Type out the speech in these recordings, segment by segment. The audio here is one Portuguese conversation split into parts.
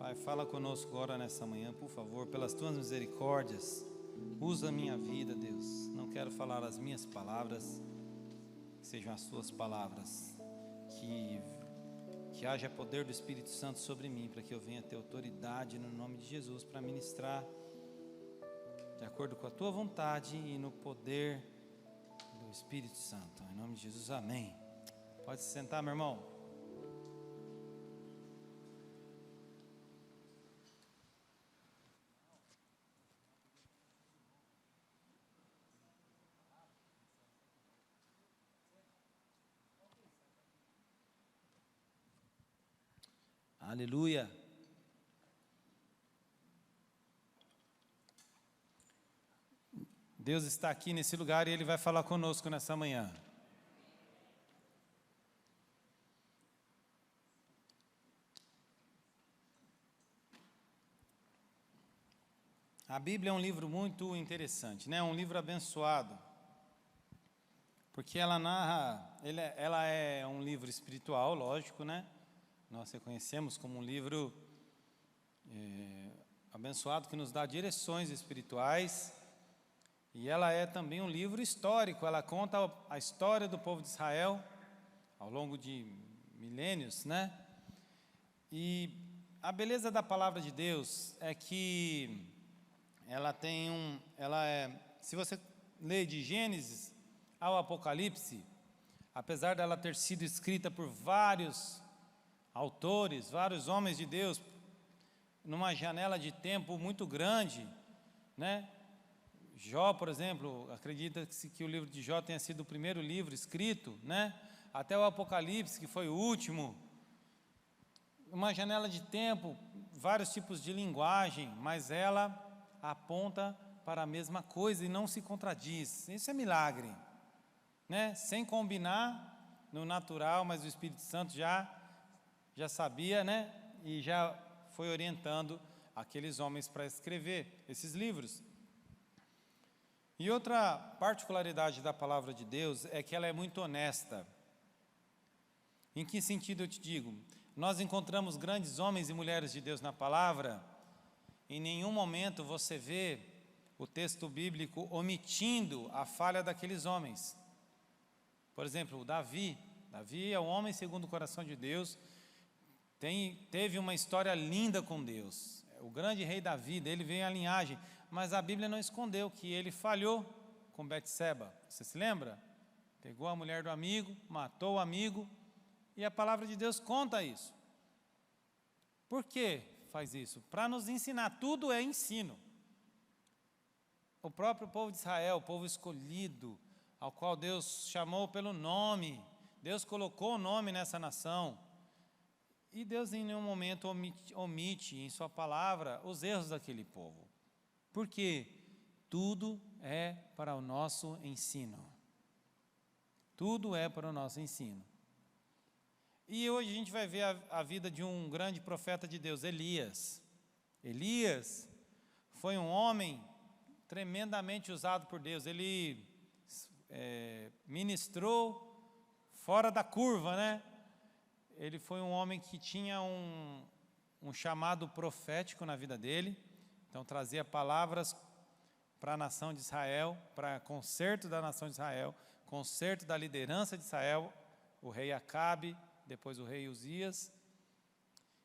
Pai, fala conosco agora nessa manhã, por favor, pelas tuas misericórdias. Usa a minha vida, Deus. Não quero falar as minhas palavras, que sejam as tuas palavras. Que haja poder do Espírito Santo sobre mim, para que eu venha ter autoridade no nome de Jesus, para ministrar de acordo com a tua vontade e no poder do Espírito Santo. Em nome de Jesus, amém. Pode se sentar, meu irmão. Aleluia. Deus está aqui nesse lugar e Ele vai falar conosco nessa manhã. A Bíblia é um livro muito interessante, né? Um livro abençoado, porque ela narra, ela é um livro espiritual, lógico, né? Nós reconhecemos como um livro abençoado que nos dá direções espirituais, e ela é também um livro histórico. Ela conta a história do povo de Israel ao longo de milênios, né? E a beleza da palavra de Deus é que se você lê de Gênesis ao Apocalipse, apesar dela ter sido escrita por vários autores, vários homens de Deus, numa janela de tempo muito grande, né? Jó, por exemplo, acredita-se que o livro de Jó tenha sido o primeiro livro escrito, né? Até o Apocalipse, que foi o último. Uma janela de tempo, vários tipos de linguagem, mas ela aponta para a mesma coisa e não se contradiz. Isso é milagre, né? Sem combinar no natural, mas o Espírito Santo já sabia, né? E já foi orientando aqueles homens para escrever esses livros. E outra particularidade da palavra de Deus é que ela é muito honesta. Em que sentido eu te digo? Nós encontramos grandes homens e mulheres de Deus na palavra. Em nenhum momento você vê o texto bíblico omitindo a falha daqueles homens. Por exemplo, Davi é um homem segundo o coração de Deus. Teve uma história linda com Deus. O grande rei Davi, ele veio a linhagem, mas a Bíblia não escondeu que ele falhou com Betseba. Você se lembra? Pegou a mulher do amigo, matou o amigo, e a palavra de Deus conta isso. Por que faz isso? Para nos ensinar. Tudo é ensino. O próprio povo de Israel, o povo escolhido, ao qual Deus chamou pelo nome, Deus colocou o nome nessa nação. E Deus em nenhum momento omite em sua palavra os erros daquele povo. Porque tudo é para o nosso ensino. Tudo é para o nosso ensino. E hoje a gente vai ver a vida de um grande profeta de Deus, Elias. Elias foi um homem tremendamente usado por Deus. Ele ministrou fora da curva, né? Ele foi um homem que tinha um chamado profético na vida dele, então trazia palavras para a nação de Israel, para conserto da nação de Israel, conserto da liderança de Israel, o rei Acabe, depois o rei Uzias.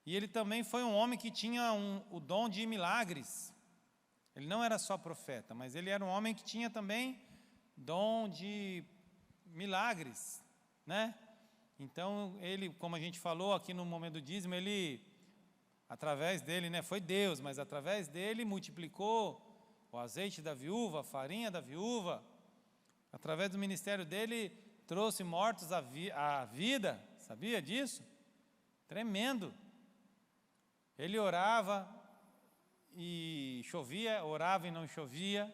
E ele também foi um homem que tinha o dom de milagres. Ele não era só profeta, mas ele era um homem que tinha também dom de milagres, né? Então, ele, como a gente falou aqui no momento do dízimo, através dele, né, foi Deus, mas através dele multiplicou o azeite da viúva, a farinha da viúva. Através do ministério dele, trouxe mortos à vida, sabia disso? Tremendo. Ele orava e chovia, orava e não chovia.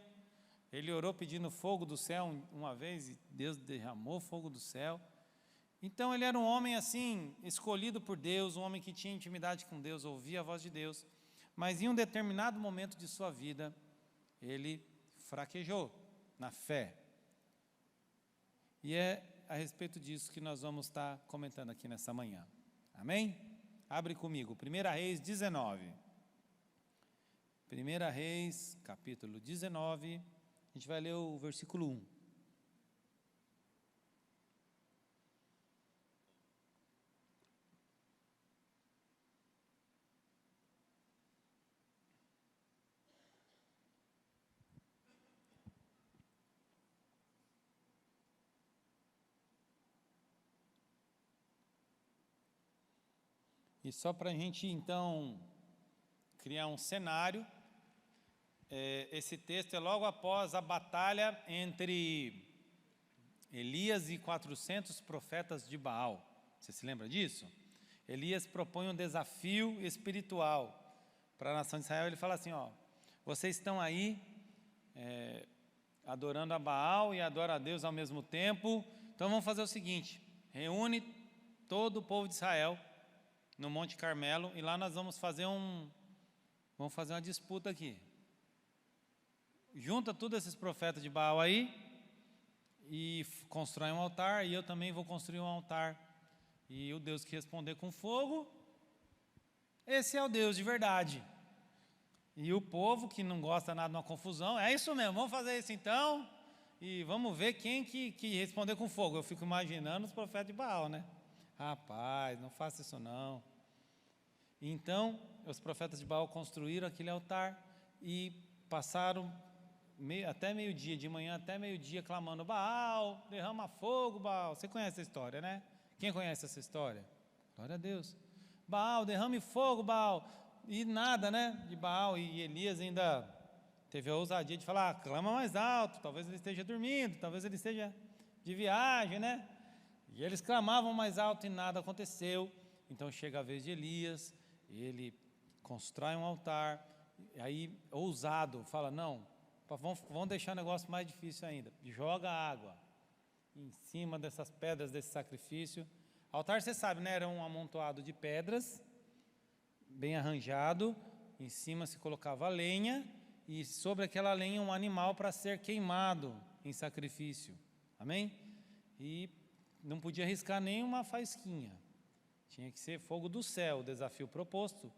Ele orou pedindo fogo do céu uma vez e Deus derramou fogo do céu. Então ele era um homem assim, escolhido por Deus, um homem que tinha intimidade com Deus, ouvia a voz de Deus, mas em um determinado momento de sua vida, ele fraquejou na fé. E é a respeito disso que nós vamos estar comentando aqui nessa manhã. Amém? Abre comigo, 1 Reis 19. 1 Reis, capítulo 19, a gente vai ler o versículo 1. E só para a gente, então, criar um cenário, esse texto é logo após a batalha entre Elias e 400 profetas de Baal. Você se lembra disso? Elias propõe um desafio espiritual para a nação de Israel. Ele fala assim, ó, vocês estão aí adorando a Baal e adoram a Deus ao mesmo tempo, então vamos fazer o seguinte, reúne todo o povo de Israel no Monte Carmelo, e lá nós vamos fazer uma disputa aqui. Junta todos esses profetas de Baal aí, e constrói um altar, e eu também vou construir um altar. E o Deus que responder com fogo, esse é o Deus de verdade. E o povo que não gosta nada de uma confusão, é isso mesmo, vamos fazer isso então, e vamos ver quem que responder com fogo. Eu fico imaginando os profetas de Baal, né? Rapaz, não faça isso não. Então, os profetas de Baal construíram aquele altar e passaram até meio-dia, de manhã até meio-dia, clamando, Baal, derrama fogo, Baal. Você conhece essa história, né? Quem conhece essa história? Glória a Deus. Baal, derrame fogo, Baal. E nada, né, de Baal. E Elias ainda teve a ousadia de falar, clama mais alto, talvez ele esteja dormindo, talvez ele esteja de viagem, né? E eles clamavam mais alto e nada aconteceu. Então chega a vez de Elias, ele constrói um altar, aí ousado, fala, não, vamos deixar o negócio mais difícil ainda, joga água em cima dessas pedras desse sacrifício. Altar, você sabe, né, era um amontoado de pedras, bem arranjado, em cima se colocava lenha, e sobre aquela lenha um animal para ser queimado em sacrifício, amém? E não podia arriscar nenhuma faísquinha, tinha que ser fogo do céu, o desafio proposto.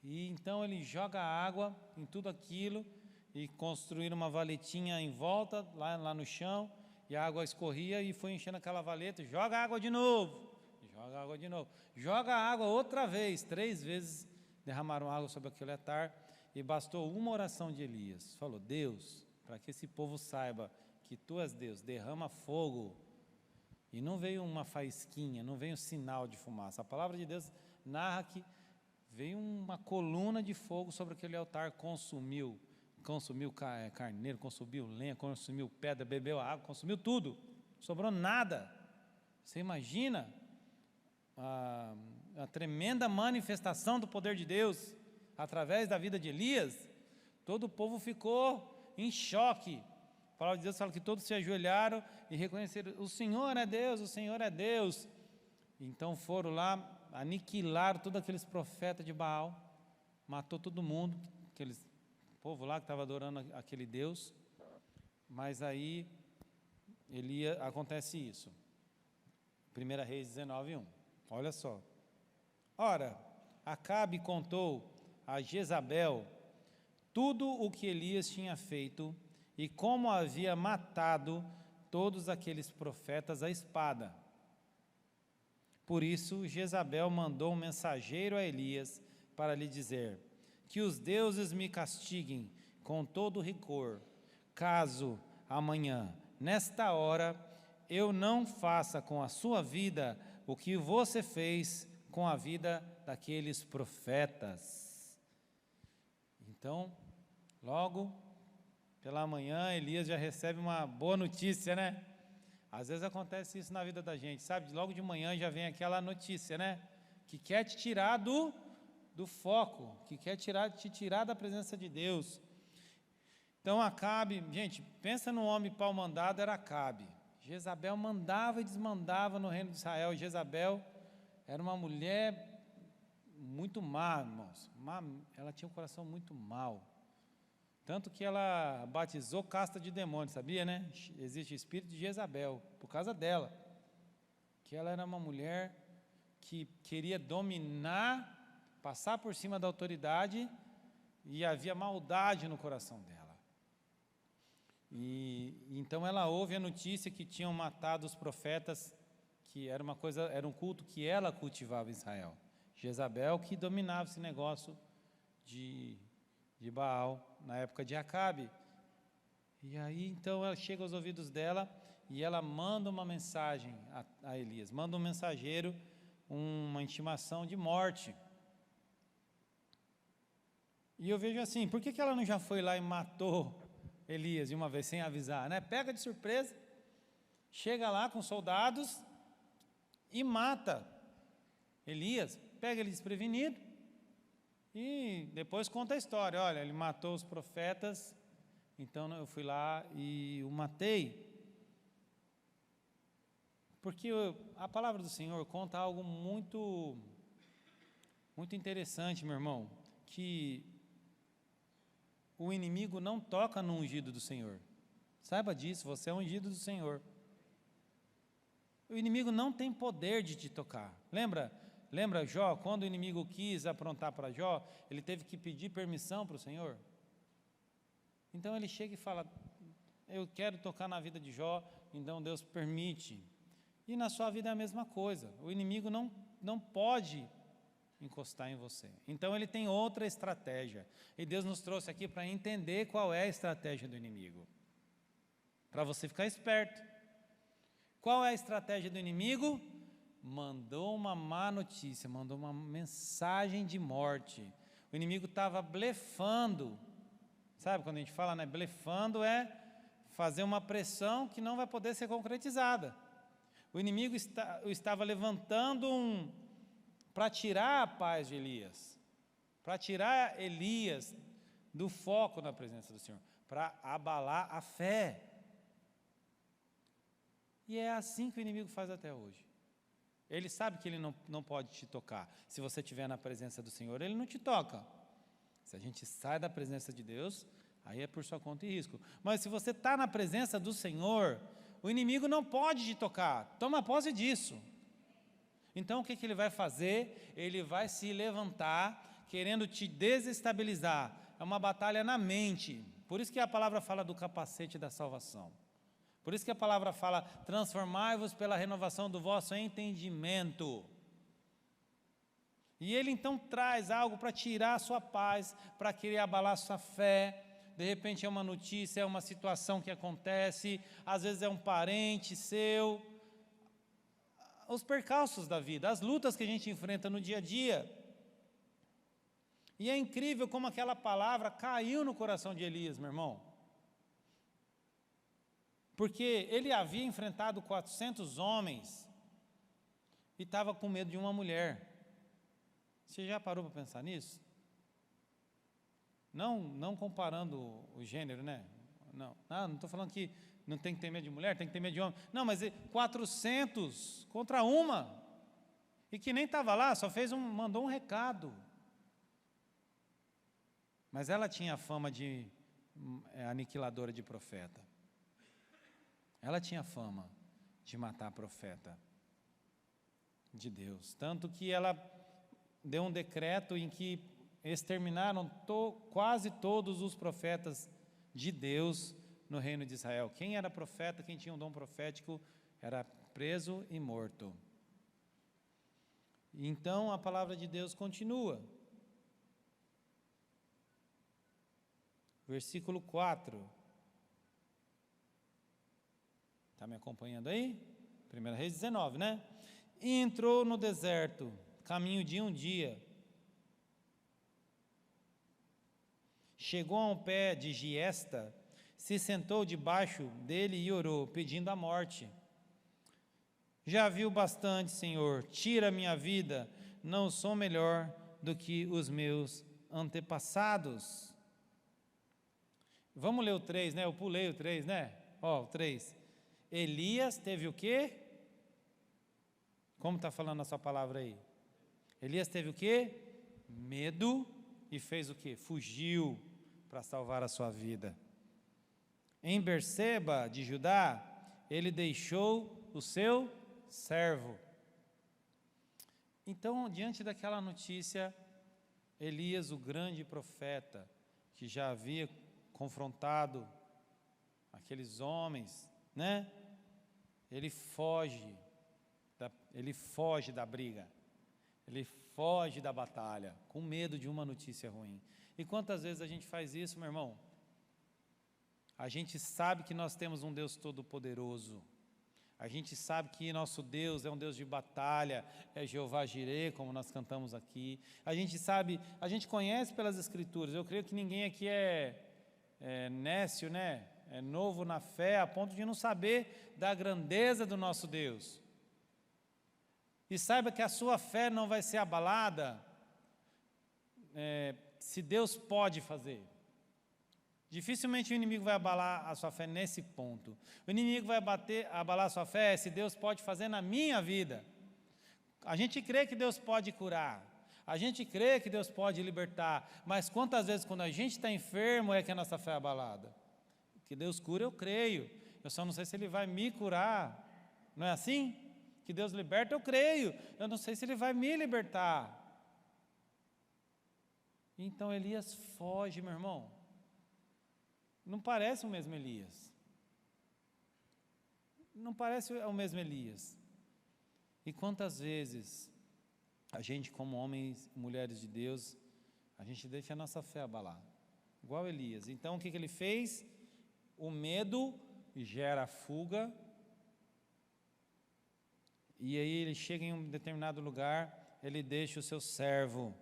E então ele joga água em tudo aquilo, e construíram uma valetinha em volta, lá no chão, e a água escorria e foi enchendo aquela valeta, joga água de novo, joga água de novo, joga água outra vez, 3 vezes derramaram água sobre aquele altar, e bastou uma oração de Elias, falou, Deus, para que esse povo saiba que Tu és Deus, derrama fogo. E não veio uma faísquinha, não veio um sinal de fumaça. A palavra de Deus narra que veio uma coluna de fogo sobre aquele altar, consumiu carneiro, consumiu lenha, consumiu pedra, bebeu água, consumiu tudo, sobrou nada. Você imagina a tremenda manifestação do poder de Deus através da vida de Elias? Todo o povo ficou em choque. A palavra de Deus fala que todos se ajoelharam e reconheceram, o Senhor é Deus, o Senhor é Deus. Então foram lá, aniquilaram todos aqueles profetas de Baal, matou todo mundo, aqueles povo lá que estava adorando aquele Deus. Mas aí acontece isso. 1 Reis 19:1. Olha só. Ora, Acabe contou a Jezabel tudo o que Elias tinha feito e como havia matado todos aqueles profetas à espada. Por isso, Jezabel mandou um mensageiro a Elias para lhe dizer, que os deuses me castiguem com todo rigor, caso amanhã, nesta hora, eu não faça com a sua vida o que você fez com a vida daqueles profetas. Então, logo pela manhã, Elias já recebe uma boa notícia, né? Às vezes acontece isso na vida da gente, sabe? Logo de manhã já vem aquela notícia, né? Que quer te tirar do foco, que quer te tirar da presença de Deus. Então Acabe, gente, pensa no homem pau mandado, era Acabe. Jezabel mandava e desmandava no reino de Israel. Jezabel era uma mulher muito má, irmãos. Ela tinha um coração muito mau. Tanto que ela batizou casta de demônios, sabia, né? Existe o espírito de Jezabel, por causa dela. Que ela era uma mulher que queria dominar, passar por cima da autoridade, e havia maldade no coração dela. E então ela ouve a notícia que tinham matado os profetas, que era um culto que ela cultivava em Israel. Jezabel que dominava esse negócio de Baal na época de Acabe. E aí então ela chega aos ouvidos dela e ela manda uma mensagem a Elias, manda um mensageiro, uma intimação de morte. E eu vejo assim, por que ela não já foi lá e matou Elias de uma vez sem avisar, né? Pega de surpresa, chega lá com soldados e mata Elias, pega ele desprevenido e depois conta a história. Olha, ele matou os profetas, então eu fui lá e o matei. Porque a palavra do Senhor conta algo muito, muito interessante, meu irmão, que o inimigo não toca no ungido do Senhor. Saiba disso, você é ungido do Senhor. O inimigo não tem poder de te tocar. Lembra Jó, quando o inimigo quis aprontar para Jó, ele teve que pedir permissão para o Senhor? Então ele chega e fala, eu quero tocar na vida de Jó, então Deus permite. E na sua vida é a mesma coisa, o inimigo não pode encostar em você. Então ele tem outra estratégia, e Deus nos trouxe aqui para entender qual é a estratégia do inimigo, para você ficar esperto. Qual é a estratégia do inimigo? Mandou uma má notícia, mandou uma mensagem de morte. O inimigo estava blefando. Sabe quando a gente fala, né? Blefando é fazer uma pressão que não vai poder ser concretizada. O inimigo estava levantando para tirar a paz de Elias, para tirar Elias do foco na presença do Senhor, para abalar a fé. E é assim que o inimigo faz até hoje. Ele sabe que ele não pode te tocar. Se você estiver na presença do Senhor, ele não te toca. Se a gente sai da presença de Deus, aí é por sua conta e risco. Mas se você está na presença do Senhor, o inimigo não pode te tocar. Toma posse disso. Então o que ele vai fazer? Ele vai se levantar, querendo te desestabilizar. É uma batalha na mente. Por isso que a palavra fala do capacete da salvação. Por isso que a palavra fala, transformai-vos pela renovação do vosso entendimento. E ele então traz algo para tirar a sua paz, para querer abalar a sua fé. De repente é uma notícia, é uma situação que acontece, às vezes é um parente seu. Os percalços da vida, as lutas que a gente enfrenta no dia a dia. E é incrível como aquela palavra caiu no coração de Elias, meu irmão. Porque ele havia enfrentado 400 homens e estava com medo de uma mulher. Você já parou para pensar nisso? Não comparando o gênero, né? Não estou falando que não tem que ter medo de mulher, tem que ter medo de homem. Não, mas 400 contra uma. E que nem estava lá, só mandou um recado. Mas ela tinha a fama de aniquiladora de profeta. Ela tinha fama de matar profeta de Deus. Tanto que ela deu um decreto em que exterminaram quase todos os profetas de Deus no reino de Israel. Quem era profeta, quem tinha um dom profético, era preso e morto. Então a palavra de Deus continua. Versículo 4. Está me acompanhando aí? 1 Reis 19, né? E entrou no deserto, caminho de um dia. Chegou a um pé de giesta, se sentou debaixo dele e orou, pedindo a morte. Já viu bastante, Senhor, tira a minha vida, não sou melhor do que os meus antepassados. Vamos ler o 3, né? Eu pulei o 3, né? Ó, o 3. Elias teve o quê? Como está falando a sua palavra aí? Elias teve o quê? Medo e fez o quê? Fugiu para salvar a sua vida. Em Berseba de Judá, ele deixou o seu servo. Então, diante daquela notícia, Elias, o grande profeta, que já havia confrontado aqueles homens, né? Ele foge da briga, ele foge da batalha, com medo de uma notícia ruim. E quantas vezes a gente faz isso, meu irmão? A gente sabe que nós temos um Deus todo-poderoso, a gente sabe que nosso Deus é um Deus de batalha, é Jeová Jireh, como nós cantamos aqui. A gente sabe, a gente conhece pelas Escrituras. Eu creio que ninguém aqui é nécio, né? É novo na fé, a ponto de não saber da grandeza do nosso Deus. E saiba que a sua fé não vai ser abalada se Deus pode fazer. Dificilmente o inimigo vai abalar a sua fé nesse ponto. O inimigo vai abalar a sua fé se Deus pode fazer na minha vida. A gente crê que Deus pode curar, a gente crê que Deus pode libertar, mas quantas vezes quando a gente está enfermo é que a nossa fé é abalada? Que Deus cura, eu creio, eu só não sei se Ele vai me curar, não é assim? Que Deus liberta, eu creio, eu não sei se Ele vai me libertar. Então Elias foge, meu irmão. Não parece o mesmo Elias. Não parece o mesmo Elias. E quantas vezes a gente, como homens e mulheres de Deus, a gente deixa a nossa fé abalar, igual Elias. Então o que ele fez? O medo gera fuga, e aí ele chega em um determinado lugar, ele deixa o seu servo,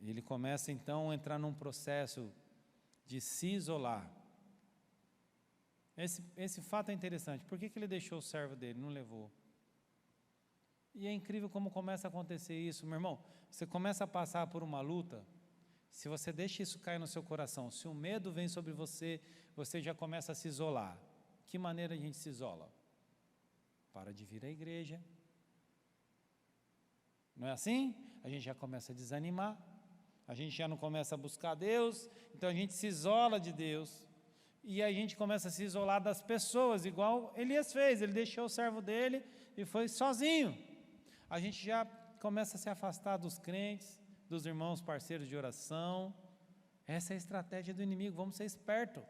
ele começa então a entrar num processo de se isolar. Esse fato é interessante. Por que ele deixou o servo dele, não levou? E é incrível como começa a acontecer isso, meu irmão. Você começa a passar por uma luta, se você deixa isso cair no seu coração, se o medo vem sobre você, você já começa a se isolar. Que maneira a gente se isola? Para de vir à igreja. Não é assim? A gente já começa a desanimar. A gente já não começa a buscar Deus, então a gente se isola de Deus, e a gente começa a se isolar das pessoas, igual Elias fez, ele deixou o servo dele e foi sozinho. A gente já começa a se afastar dos crentes, dos irmãos parceiros de oração. Essa é a estratégia do inimigo, vamos ser espertos.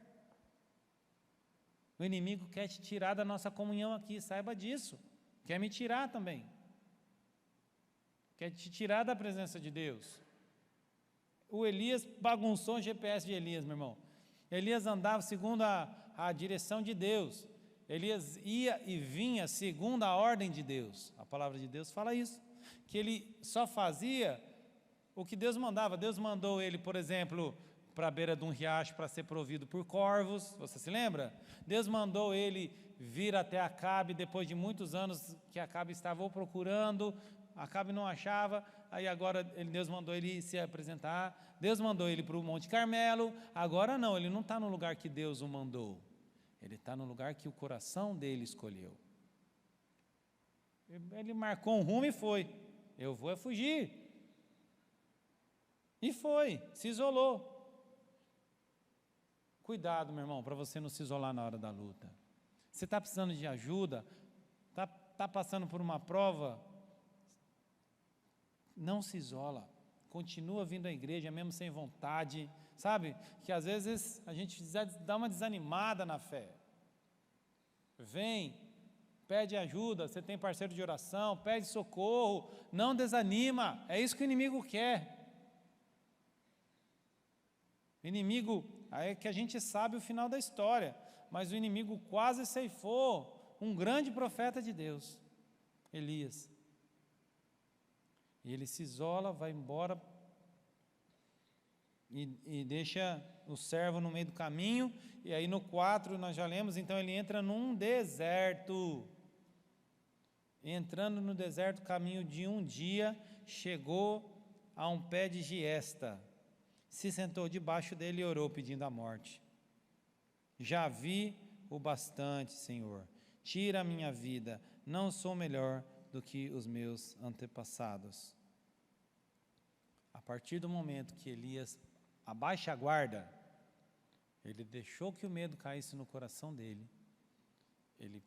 O inimigo quer te tirar da nossa comunhão aqui, saiba disso, quer me tirar também, quer te tirar da presença de Deus. O Elias bagunçou o GPS de Elias, meu irmão. Elias andava segundo a direção de Deus. Elias ia e vinha segundo a ordem de Deus. A palavra de Deus fala isso, que ele só fazia o que Deus mandava. Deus mandou ele, por exemplo, para a beira de um riacho para ser provido por corvos, você se lembra? Deus mandou ele vir até Acabe, depois de muitos anos que Acabe estava o procurando, Acabe não achava, aí agora Deus mandou ele se apresentar, Deus mandou ele para o Monte Carmelo, agora não, ele não está no lugar que Deus o mandou, ele está no lugar que o coração dele escolheu. Ele marcou um rumo e foi, eu vou fugir, e foi, se isolou. Cuidado, meu irmão, para você não se isolar na hora da luta. Você está precisando de ajuda, está passando por uma prova, não se isola, continua vindo à igreja mesmo sem vontade, sabe? Que às vezes a gente dá uma desanimada na fé. Vem, pede ajuda, você tem parceiro de oração, pede socorro, não desanima, é isso que o inimigo quer. O inimigo, é que a gente sabe o final da história, mas o inimigo quase ceifou um grande profeta de Deus, Elias. E ele se isola, vai embora e deixa o servo no meio do caminho. E aí no 4 nós já lemos, então ele entra num deserto. Entrando no deserto, caminho de um dia, chegou a um pé de giesta. Se sentou debaixo dele e orou pedindo a morte. Já vi o bastante, Senhor. Tira a minha vida, não sou melhor do que os meus antepassados. A partir do momento que Elias abaixa a guarda, ele deixou que o medo caísse no coração dele, ele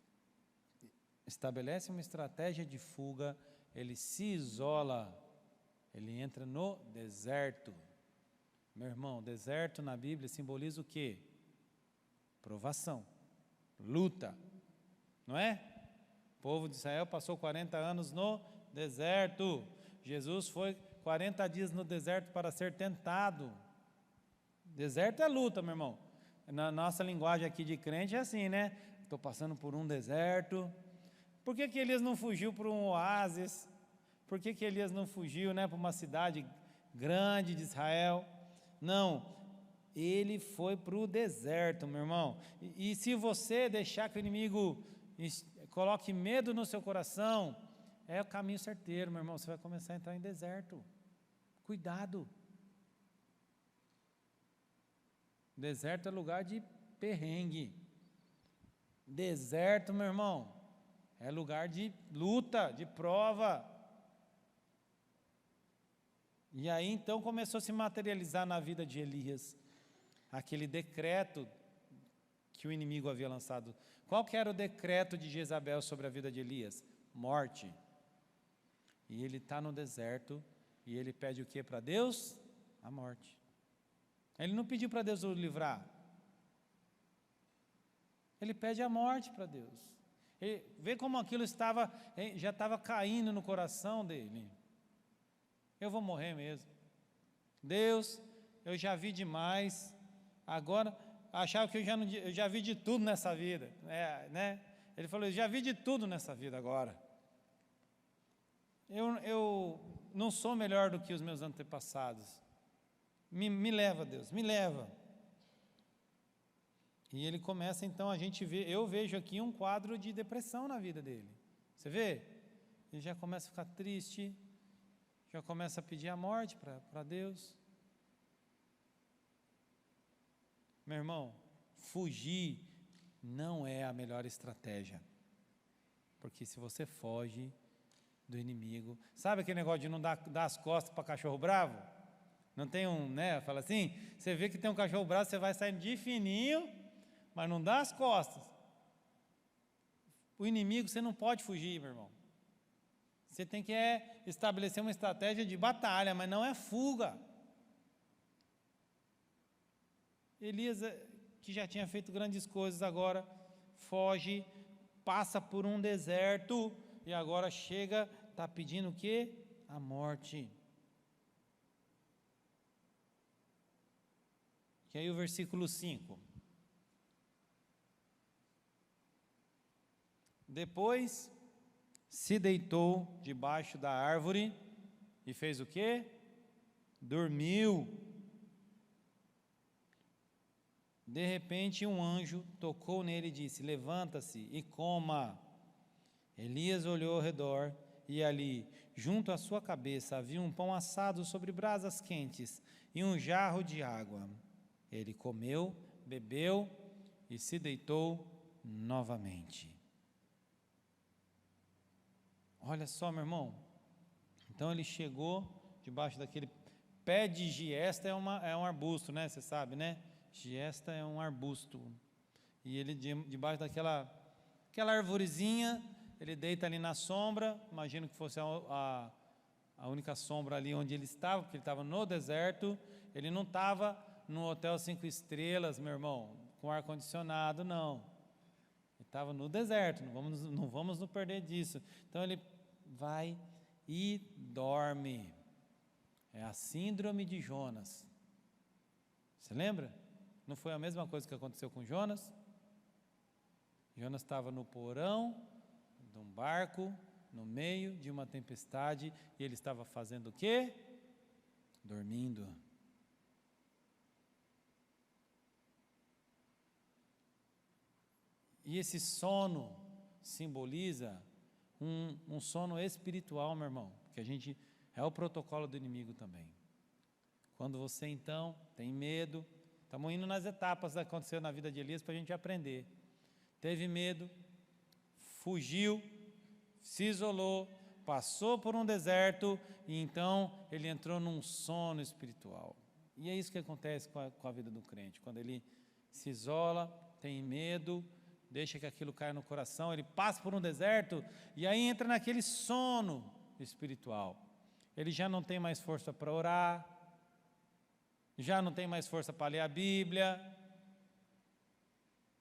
estabelece uma estratégia de fuga, ele se isola, ele entra no deserto. Meu irmão, deserto na Bíblia simboliza o quê? Provação, luta, não é? O povo de Israel passou 40 anos no deserto. Jesus foi 40 dias no deserto para ser tentado. Deserto é luta, meu irmão. Na nossa linguagem aqui de crente é assim, né? Estou passando por um deserto. Por que Elias não fugiu para um oásis? Por que Elias não fugiu, né, para uma cidade grande de Israel? Não, ele foi para o deserto, meu irmão. E se você deixar que o inimigo coloque medo no seu coração, é o caminho certeiro, meu irmão. Você vai começar a entrar em deserto. Cuidado. Deserto é lugar de perrengue. Deserto, meu irmão, é lugar de luta, de prova. E aí então começou a se materializar na vida de Elias aquele decreto que o inimigo havia lançado. Qual que era o decreto de Jezabel sobre a vida de Elias? Morte. E ele está no deserto e ele pede o que para Deus? A morte. Ele não pediu para Deus o livrar. Ele pede a morte para Deus. Ele vê como aquilo já estava caindo no coração dele. Eu vou morrer mesmo. Deus, eu já vi demais. Agora, achava que eu já vi de tudo nessa vida. Né? Ele falou, eu já vi de tudo nessa vida agora. Eu não sou melhor do que os meus antepassados. Me leva, Deus, me leva. E ele começa então, eu vejo aqui um quadro de depressão na vida dele. Você vê? Ele já começa a ficar triste, já começa a pedir a morte para Deus. Meu irmão, fugir não é a melhor estratégia. Porque se você foge do inimigo, sabe aquele negócio de não dar as costas para cachorro bravo? Não tem né? Fala assim, você vê que tem um cachorro bravo, você vai saindo de fininho, mas não dá as costas. O inimigo você não pode fugir, meu irmão. Você tem que estabelecer uma estratégia de batalha, mas não é fuga. Elias, que já tinha feito grandes coisas, agora foge, passa por um deserto e agora chega, está pedindo o quê? A morte. E aí o versículo 5. Depois se deitou debaixo da árvore e fez o quê? Dormiu. De repente um anjo tocou nele e disse, levanta-se e coma. Elias olhou ao redor e ali, junto à sua cabeça, havia um pão assado sobre brasas quentes e um jarro de água. Ele comeu, bebeu e se deitou novamente. Olha só, meu irmão. Então ele chegou debaixo daquele pé de giesta, é um arbusto, né? Você sabe, né? Giesta é um arbusto. E ele debaixo daquela arvorezinha, ele deita ali na sombra. Imagino que fosse a única sombra ali onde ele estava, porque ele estava no deserto. Ele não estava no hotel 5 estrelas, meu irmão, com ar-condicionado, não. Ele estava no deserto, não vamos nos perder disso. Então ele vai e dorme. É a síndrome de Jonas. Você lembra? Não foi a mesma coisa que aconteceu com Jonas? Jonas estava no porão de um barco, no meio de uma tempestade, e ele estava fazendo o quê? Dormindo. E esse sono simboliza um sono espiritual, meu irmão, que é o protocolo do inimigo também. Quando você então tem medo, estamos indo nas etapas que aconteceu na vida de Elias para a gente aprender. Teve medo, fugiu, se isolou, passou por um deserto e então ele entrou num sono espiritual. E é isso que acontece com a vida do crente, quando ele se isola, tem medo, deixa que aquilo caia no coração, ele passa por um deserto e aí entra naquele sono espiritual. Ele já não tem mais força para orar, já não tem mais força para ler a Bíblia,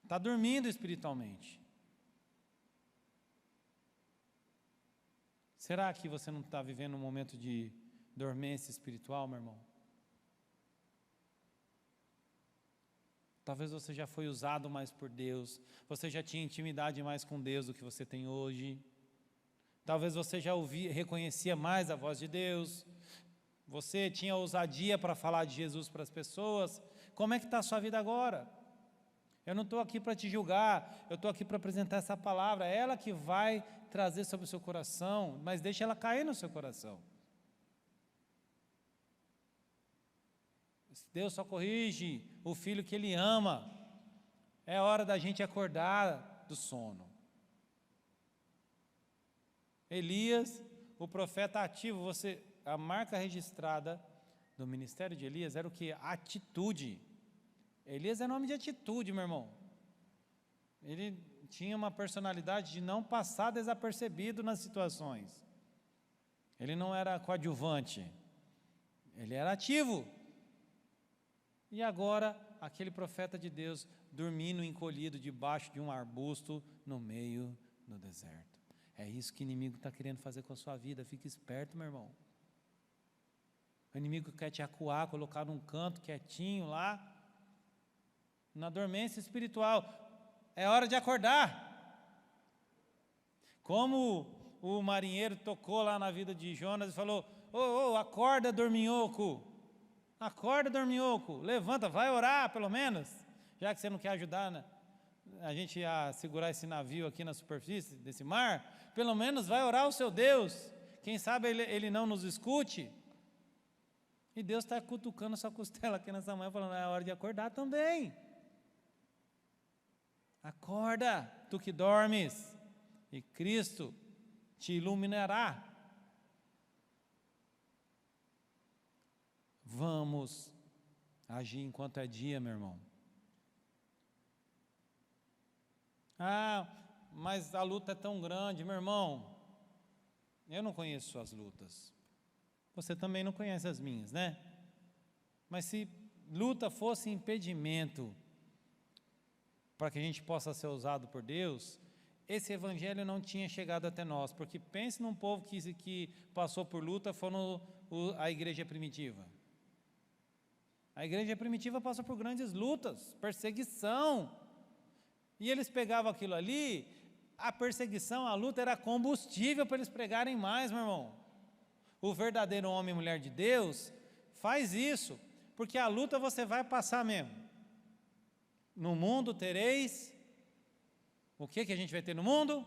está dormindo espiritualmente. Será que você não está vivendo um momento de dormência espiritual, meu irmão? Talvez você já foi usado mais por Deus, você já tinha intimidade mais com Deus do que você tem hoje. Talvez você já reconhecia mais a voz de Deus, você tinha ousadia para falar de Jesus para as pessoas. Como é que está a sua vida agora? Eu não estou aqui para te julgar, eu estou aqui para apresentar essa palavra, é ela que vai trazer sobre o seu coração, mas deixa ela cair no seu coração. Deus só corrige o filho que Ele ama. É hora da gente acordar do sono. Elias, o profeta ativo, a marca registrada do ministério de Elias era o que? Atitude. Elias é nome de atitude, meu irmão. Ele tinha uma personalidade de não passar desapercebido nas situações. Ele não era coadjuvante, ele era ativo. E agora, aquele profeta de Deus dormindo encolhido debaixo de um arbusto no meio do deserto. É isso que o inimigo está querendo fazer com a sua vida. Fique esperto, meu irmão. O inimigo quer te acuar, colocar num canto quietinho lá, na dormência espiritual. É hora de acordar. Como o marinheiro tocou lá na vida de Jonas e falou: ô, acorda, dorminhoco. Acorda, dorminhoco, levanta, vai orar pelo menos, já que você não quer ajudar, né, a gente a segurar esse navio aqui na superfície desse mar, pelo menos vai orar ao seu Deus, quem sabe ele não nos escute. E Deus está cutucando sua costela aqui nessa manhã, falando: é hora de acordar também. Acorda, tu que dormes, e Cristo te iluminará. Vamos agir enquanto é dia, meu irmão. Ah, mas a luta é tão grande, meu irmão. Eu não conheço suas lutas. Você também não conhece as minhas, né? Mas se luta fosse impedimento para que a gente possa ser usado por Deus, esse evangelho não tinha chegado até nós. Porque pense num povo que passou por luta, foram a igreja primitiva. A igreja primitiva passou por grandes lutas, perseguição, e eles pegavam aquilo ali, a perseguição, a luta era combustível para eles pregarem mais, meu irmão. O verdadeiro homem e mulher de Deus faz isso, porque a luta você vai passar mesmo. No mundo tereis, o que a gente vai ter no mundo?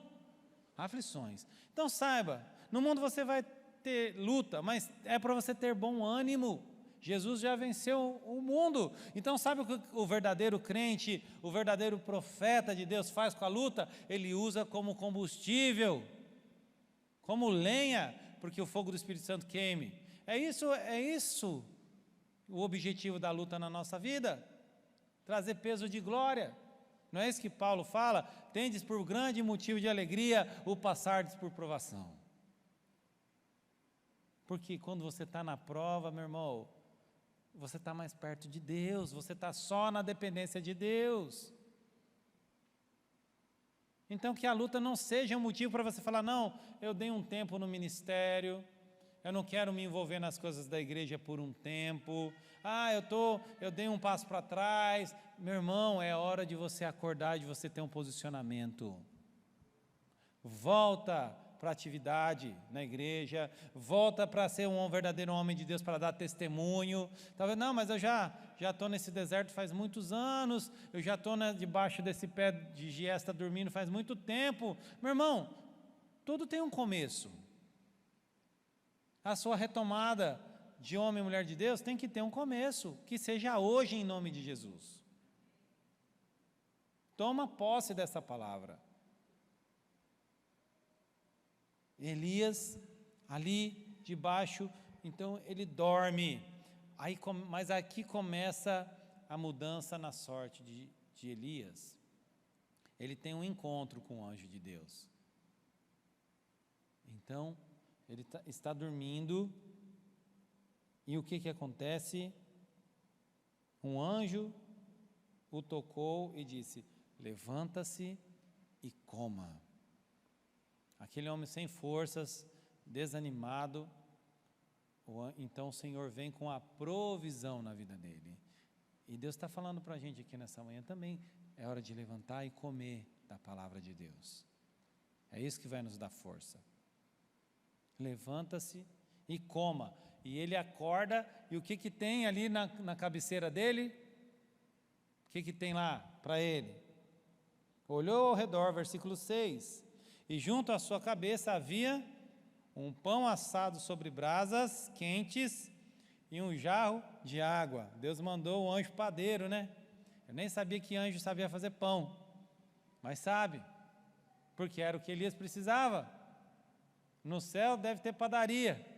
Aflições. Então saiba, no mundo você vai ter luta, mas é para você ter bom ânimo. Jesus já venceu o mundo. Então sabe o que o verdadeiro crente, o verdadeiro profeta de Deus faz com a luta? Ele usa como combustível, como lenha, porque o fogo do Espírito Santo queime. É isso o objetivo da luta na nossa vida, trazer peso de glória. Não é isso que Paulo fala? Tendes por grande motivo de alegria o passardes por provação. Porque quando você está na prova, meu irmão, você está mais perto de Deus, você está só na dependência de Deus. Então que a luta não seja um motivo para você falar: não, eu dei um tempo no ministério, eu não quero me envolver nas coisas da igreja por um tempo, eu dei um passo para trás. Meu irmão, é hora de você acordar, de você ter um posicionamento. Volta para a atividade na igreja, volta para ser um verdadeiro homem de Deus, para dar testemunho. Talvez, não, mas eu já estou nesse deserto faz muitos anos, eu já estou debaixo desse pé de giesta dormindo faz muito tempo. Meu irmão, tudo tem um começo. A sua retomada de homem e mulher de Deus tem que ter um começo, que seja hoje em nome de Jesus. Toma posse dessa palavra. Elias, ali debaixo, então ele dorme. Mas aqui começa a mudança na sorte de Elias. Ele tem um encontro com o anjo de Deus. Então, ele está dormindo, e o que acontece? Um anjo o tocou e disse: levanta-se e coma. Aquele homem sem forças, desanimado, então o Senhor vem com a provisão na vida dele. E Deus está falando para a gente aqui nessa manhã também, é hora de levantar e comer da palavra de Deus. É isso que vai nos dar força. Levanta-se e coma. E ele acorda, e o que tem ali na cabeceira dele? O que tem lá para ele? Olhou ao redor, versículo 6, e junto à sua cabeça havia um pão assado sobre brasas quentes e um jarro de água. Deus mandou o anjo padeiro, né? Eu nem sabia que anjo sabia fazer pão, mas sabe, porque era o que Elias precisava. No céu deve ter padaria.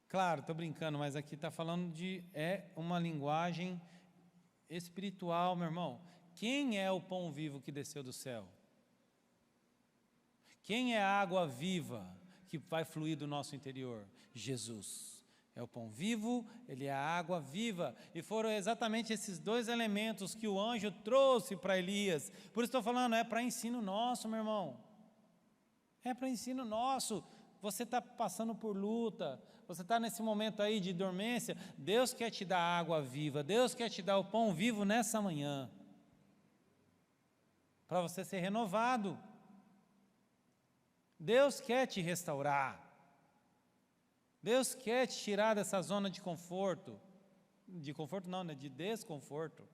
Claro, estou brincando, mas aqui está falando uma linguagem espiritual, meu irmão. Quem é o pão vivo que desceu do céu? Quem é a água viva que vai fluir do nosso interior? Jesus. É o pão vivo, ele é a água viva. E foram exatamente esses dois elementos que o anjo trouxe para Elias. Por isso estou falando, é para ensino nosso, meu irmão. É para ensino nosso. Você está passando por luta, você está nesse momento aí de dormência, Deus quer te dar água viva, Deus quer te dar o pão vivo nessa manhã, para você ser renovado. Deus quer te restaurar, Deus quer te tirar dessa zona de conforto não, né? De desconforto.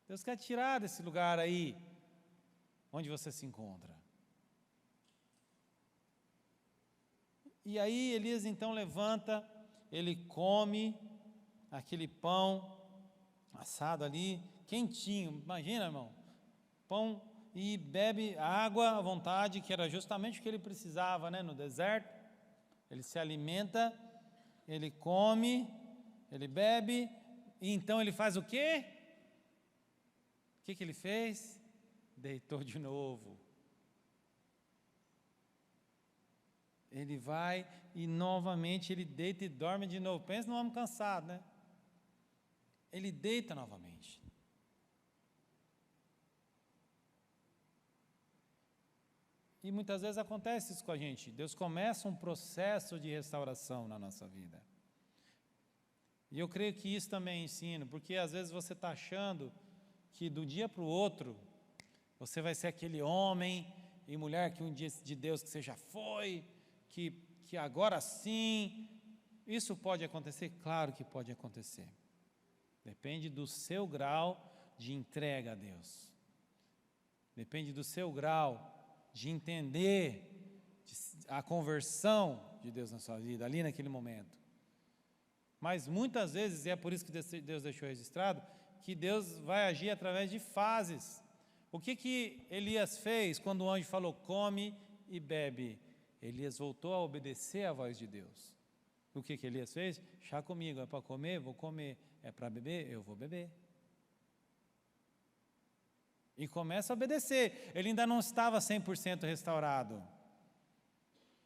Deus quer te tirar desse lugar aí, onde você se encontra. E aí Elias então levanta, ele come aquele pão assado ali, quentinho, imagina, irmão, pão, e bebe água à vontade, que era justamente o que ele precisava, né, no deserto. Ele se alimenta, ele come, ele bebe, e então ele faz o quê? O que ele fez? Deitou de novo. Ele vai e novamente ele deita e dorme de novo. Pensa num homem cansado, né? Ele deita novamente. E muitas vezes acontece isso com a gente. Deus começa um processo de restauração na nossa vida. E eu creio que isso também é ensino, porque às vezes você está achando que do dia para o outro, você vai ser aquele homem e mulher que um dia de Deus que você já foi, que agora sim. Isso pode acontecer? Claro que pode acontecer. Depende do seu grau de entrega a Deus. Depende do seu grau de entender a conversão de Deus na sua vida, ali naquele momento. Mas muitas vezes, e é por isso que Deus deixou registrado, que Deus vai agir através de fases. O que Elias fez quando o anjo falou, come e bebe? Elias voltou a obedecer à voz de Deus. O que Elias fez? Chá comigo, é para comer? Vou comer. É para beber? Eu vou beber. E começa a obedecer. Ele ainda não estava 100% restaurado.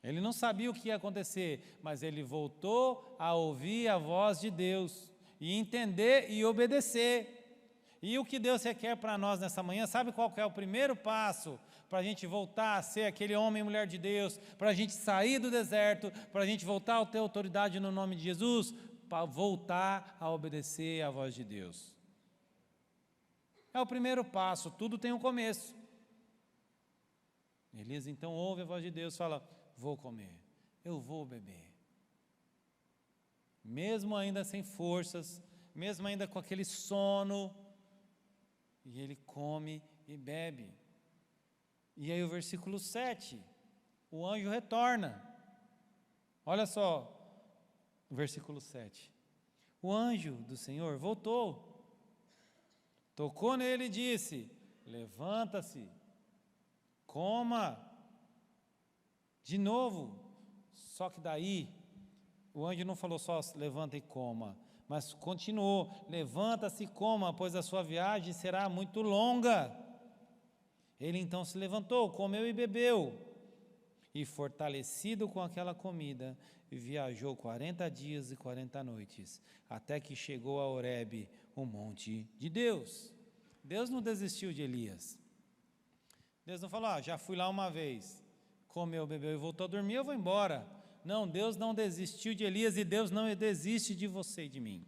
Ele não sabia o que ia acontecer, mas ele voltou a ouvir a voz de Deus, e entender e obedecer. E o que Deus requer para nós nessa manhã, sabe qual que é o primeiro passo para a gente voltar a ser aquele homem e mulher de Deus, para a gente sair do deserto, para a gente voltar a ter autoridade no nome de Jesus? Para voltar a obedecer à voz de Deus. É o primeiro passo, tudo tem um começo. Elias então ouve a voz de Deus, fala, vou comer, eu vou beber. Mesmo ainda sem forças, mesmo ainda com aquele sono, e ele come e bebe. E aí o versículo 7, o anjo retorna. Olha só, o versículo 7. O anjo do Senhor voltou, tocou nele e disse, levanta-se, coma. De novo, só que daí, o anjo não falou só levanta e coma, mas continuou, levanta-se e coma, pois a sua viagem será muito longa. Ele então se levantou, comeu e bebeu, e fortalecido com aquela comida, viajou 40 dias e 40 noites, até que chegou a Horebe, o monte de Deus. Deus não desistiu de Elias. Deus não falou, já fui lá uma vez, comeu, bebeu e voltou a dormir, eu vou embora. Não, Deus não desistiu de Elias e Deus não desiste de você e de mim.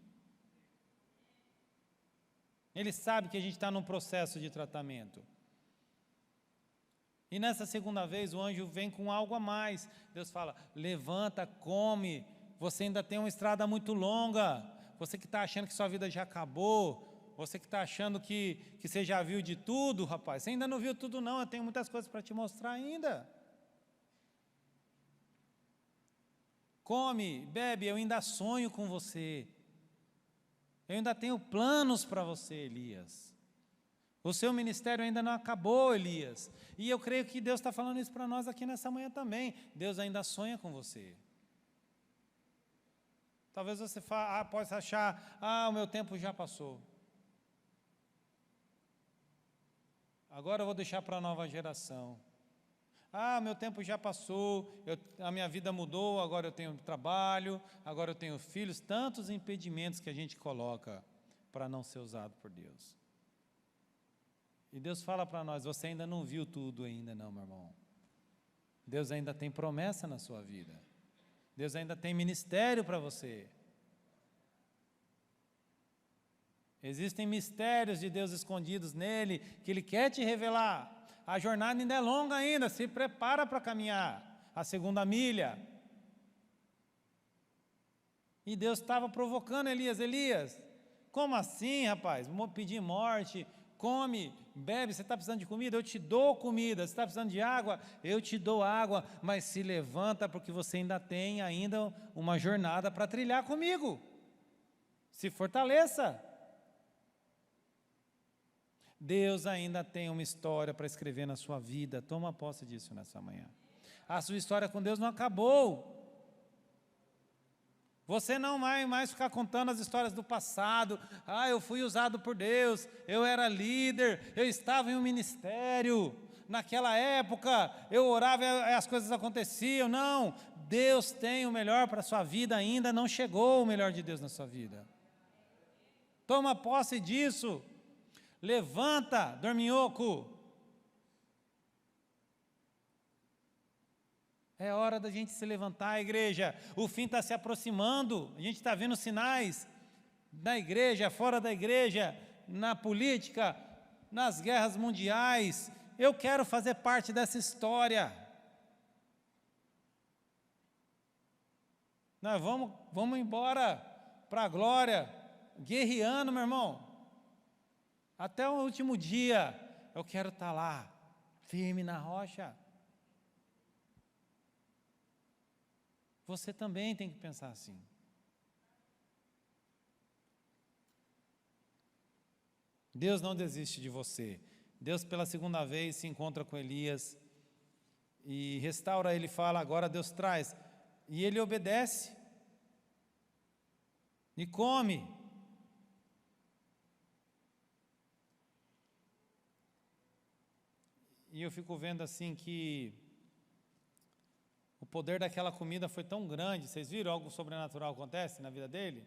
Ele sabe que a gente está num processo de tratamento. E nessa segunda vez o anjo vem com algo a mais. Deus fala, levanta, come, você ainda tem uma estrada muito longa. Você que está achando que sua vida já acabou, você que está achando que você já viu de tudo, rapaz, você ainda não viu tudo não, eu tenho muitas coisas para te mostrar ainda. Come, bebe, eu ainda sonho com você. Eu ainda tenho planos para você, Elias. O seu ministério ainda não acabou, Elias. E eu creio que Deus está falando isso para nós aqui nessa manhã também. Deus ainda sonha com você. Talvez você possa achar, o meu tempo já passou. Agora eu vou deixar para a nova geração. Meu tempo já passou, a minha vida mudou, agora eu tenho trabalho, agora eu tenho filhos, tantos impedimentos que a gente coloca para não ser usado por Deus. E Deus fala para nós, você ainda não viu tudo ainda não, meu irmão. Deus ainda tem promessa na sua vida. Deus ainda tem ministério para você. Existem mistérios de Deus escondidos nele, que Ele quer te revelar. A jornada ainda é longa ainda, se prepara para caminhar a segunda milha. E Deus estava provocando Elias, como assim, rapaz? Vou pedir morte, come, bebe, você está precisando de comida? Eu te dou comida. Você está precisando de água? Eu te dou água, mas se levanta porque você ainda tem uma jornada para trilhar comigo. Se fortaleça. Deus ainda tem uma história para escrever na sua vida, toma posse disso nessa manhã. A sua história com Deus não acabou. Você não vai mais ficar contando as histórias do passado. Eu fui usado por Deus, eu era líder, eu estava em um ministério, naquela época eu orava e as coisas aconteciam. Não, Deus tem o melhor para a sua vida, ainda não chegou o melhor de Deus na sua vida. Toma posse disso. Levanta, dorminhoco. É hora da gente se levantar, igreja. O fim está se aproximando. A gente está vendo sinais na igreja, fora da igreja, na política, nas guerras mundiais. Eu quero fazer parte dessa história. Nós vamos embora para a glória, guerreando, meu irmão. Até o último dia, eu quero estar lá, firme na rocha. Você também tem que pensar assim. Deus não desiste de você. Deus, pela segunda vez, se encontra com Elias e restaura ele, fala, agora Deus traz. E ele obedece e come. E eu fico vendo assim que o poder daquela comida foi tão grande. Vocês viram algo sobrenatural acontece na vida dele?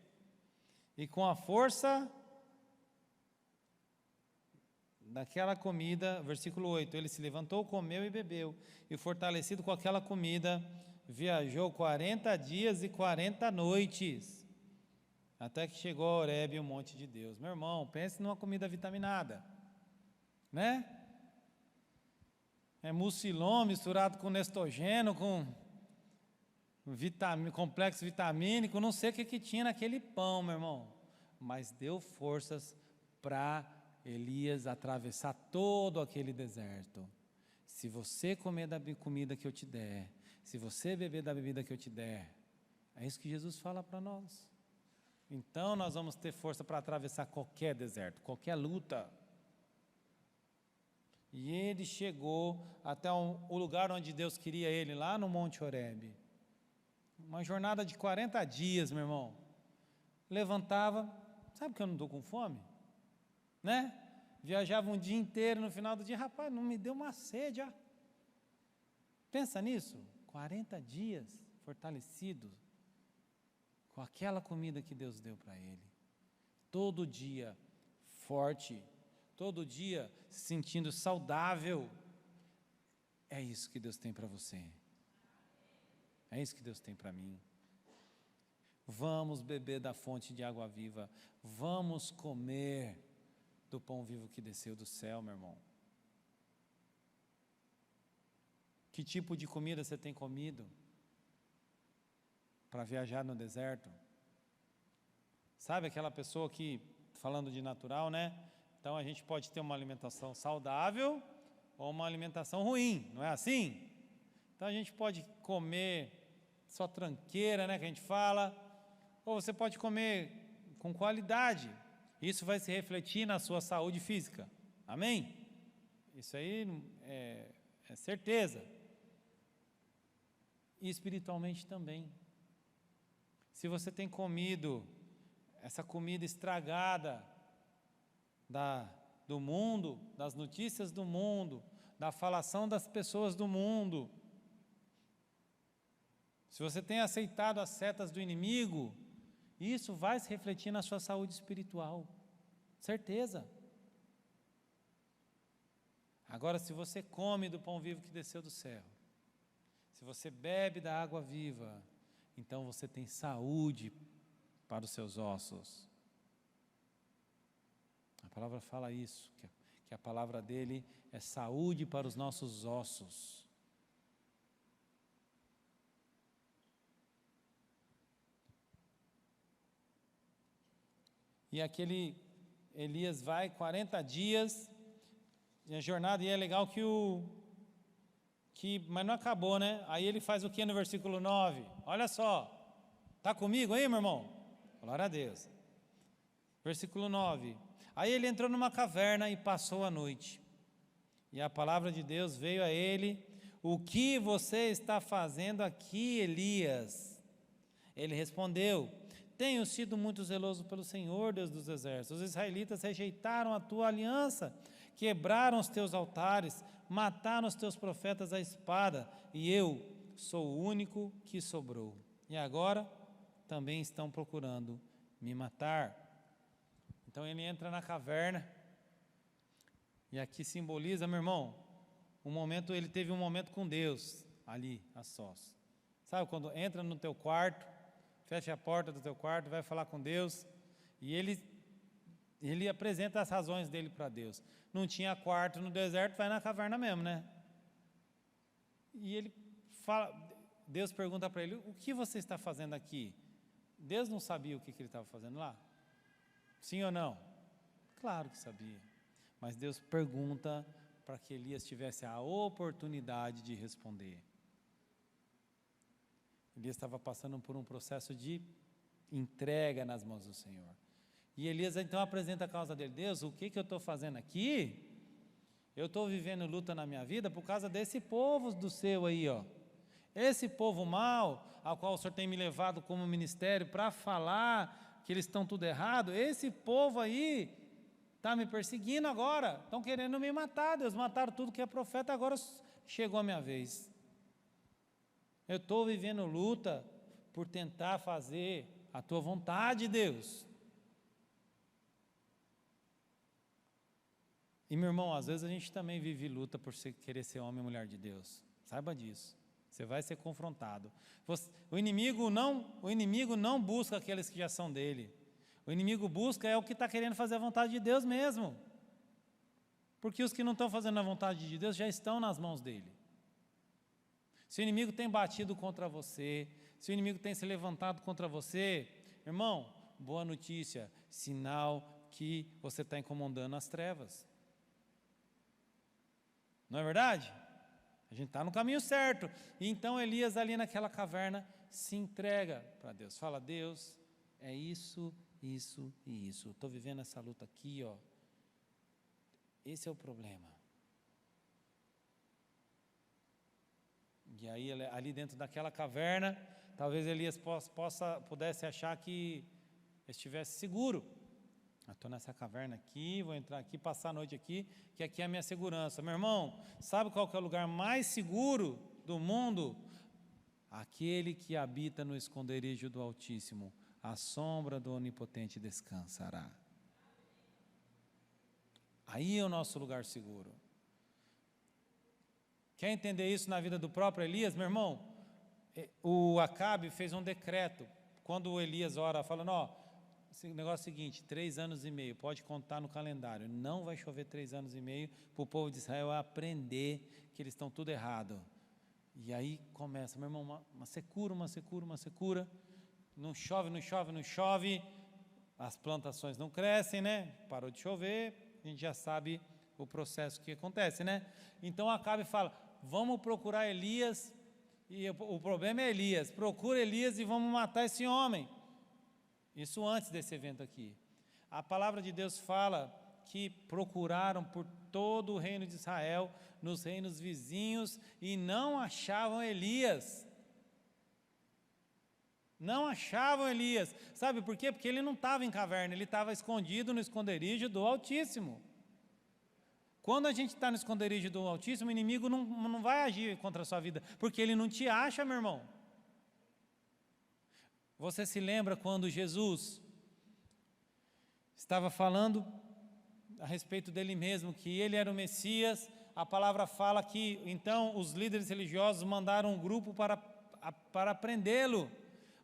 E com a força daquela comida, versículo 8, ele se levantou, comeu e bebeu, e fortalecido com aquela comida, viajou 40 dias e 40 noites, até que chegou a Horebe, o monte de Deus. Meu irmão, pense numa comida vitaminada, né? É mucilon misturado com nestogênio, com complexo vitamínico, não sei o que tinha naquele pão, meu irmão, mas deu forças para Elias atravessar todo aquele deserto. Se você comer da comida que eu te der, se você beber da bebida que eu te der, é isso que Jesus fala para nós. Então nós vamos ter força para atravessar qualquer deserto, qualquer luta. E ele chegou até o lugar onde Deus queria ele, lá no Monte Horebe. Uma jornada de 40 dias, meu irmão. Levantava, sabe que eu não estou com fome? Né? Viajava um dia inteiro, no final do dia, rapaz, não me deu uma sede, ó. Pensa nisso, 40 dias fortalecido com aquela comida que Deus deu para ele. Todo dia forte, todo dia se sentindo saudável. É isso que Deus tem para você. É isso que Deus tem para mim. Vamos beber da fonte de água viva. Vamos comer do pão vivo que desceu do céu, meu irmão. Que tipo de comida você tem comido para viajar no deserto? Sabe aquela pessoa que, falando de natural, né? Então a gente pode ter uma alimentação saudável ou uma alimentação ruim, não é assim? Então a gente pode comer só tranqueira, né, que a gente fala, ou você pode comer com qualidade. Isso vai se refletir na sua saúde física. Amém? Isso aí é certeza. E espiritualmente também. Se você tem comido essa comida estragada do mundo, das notícias do mundo, da falação das pessoas do mundo, se você tem aceitado as setas do inimigo, isso vai se refletir na sua saúde espiritual, certeza. Agora, se você come do pão vivo que desceu do céu, se você bebe da água viva, então você tem saúde para os seus ossos. A palavra fala isso, que a palavra dele é saúde para os nossos ossos. E aquele Elias vai 40 dias, e a jornada, e é legal mas não acabou, né? Aí ele faz o que no versículo 9? Olha só, está comigo aí, meu irmão? Glória a Deus. Versículo 9. Aí ele entrou numa caverna e passou a noite. E a palavra de Deus veio a ele: o que você está fazendo aqui, Elias? Ele respondeu: tenho sido muito zeloso pelo Senhor, Deus dos exércitos. Os israelitas rejeitaram a tua aliança, quebraram os teus altares, mataram os teus profetas à espada, e eu sou o único que sobrou. E agora também estão procurando me matar. Então ele entra na caverna, e aqui simboliza, meu irmão, ele teve um momento com Deus, ali, a sós. Sabe, quando entra no teu quarto, fecha a porta do teu quarto, vai falar com Deus, e ele apresenta as razões dele para Deus. Não tinha quarto no deserto, vai na caverna mesmo, né? E ele fala, Deus pergunta para ele: o que você está fazendo aqui? Deus não sabia o que ele estava fazendo lá? Sim ou não? Claro que sabia. Mas Deus pergunta para que Elias tivesse a oportunidade de responder. Elias estava passando por um processo de entrega nas mãos do Senhor. E Elias então apresenta a causa dele: Deus, o que eu estou fazendo aqui? Eu estou vivendo luta na minha vida por causa desse povo do seu aí, ó. Esse povo mau, ao qual o Senhor tem me levado como ministério para falar que eles estão tudo errado, esse povo aí está me perseguindo agora, estão querendo me matar, Deus, mataram tudo que é profeta, agora chegou a minha vez. Eu estou vivendo luta por tentar fazer a tua vontade, Deus. E, meu irmão, às vezes a gente também vive luta por querer ser homem e mulher de Deus. Saiba disso. Você vai ser confrontado. O inimigo não busca aqueles que já são dele. O inimigo busca o que está querendo fazer a vontade de Deus mesmo. Porque os que não estão fazendo a vontade de Deus já estão nas mãos dele. Se o inimigo tem batido contra você, se o inimigo tem se levantado contra você, irmão, boa notícia, sinal que você está incomodando as trevas. Não é verdade? A gente está no caminho certo. E então Elias ali naquela caverna se entrega para Deus. Fala: Deus, é isso, isso e isso. Estou vivendo essa luta aqui, ó. Esse é o problema. E aí ali dentro daquela caverna, talvez Elias pudesse achar que estivesse seguro. Estou nessa caverna aqui, vou entrar aqui, passar a noite aqui, que aqui é a minha segurança. Meu irmão, sabe qual que é o lugar mais seguro do mundo, aquele que habita no esconderijo do Altíssimo, à sombra do Onipotente descansará. Aí é o nosso lugar seguro. Quer entender isso na vida do próprio Elias, meu irmão? O Acabe fez um decreto, quando o Elias ora, falando, ó, esse negócio é o seguinte, 3 anos e meio, pode contar no calendário, não vai chover 3 anos e meio, para o povo de Israel aprender que eles estão tudo errado. E aí começa, meu irmão, uma secura, não chove, não chove, não chove, as plantações não crescem, né? Parou de chover, a gente já sabe o processo que acontece, né? Então Acabe fala, vamos procurar Elias, e o problema é Elias, procura Elias e vamos matar esse homem. Isso antes desse evento aqui. A palavra de Deus fala que procuraram por todo o reino de Israel, nos reinos vizinhos, e não achavam Elias. Não achavam Elias. Sabe por quê? Porque ele não estava em caverna, ele estava escondido no esconderijo do Altíssimo. Quando a gente está no esconderijo do Altíssimo, o inimigo não vai agir contra a sua vida, porque ele não te acha, meu irmão. Você se lembra quando Jesus estava falando a respeito dele mesmo, que ele era o Messias? A palavra fala que, então, os líderes religiosos mandaram um grupo para prendê-lo,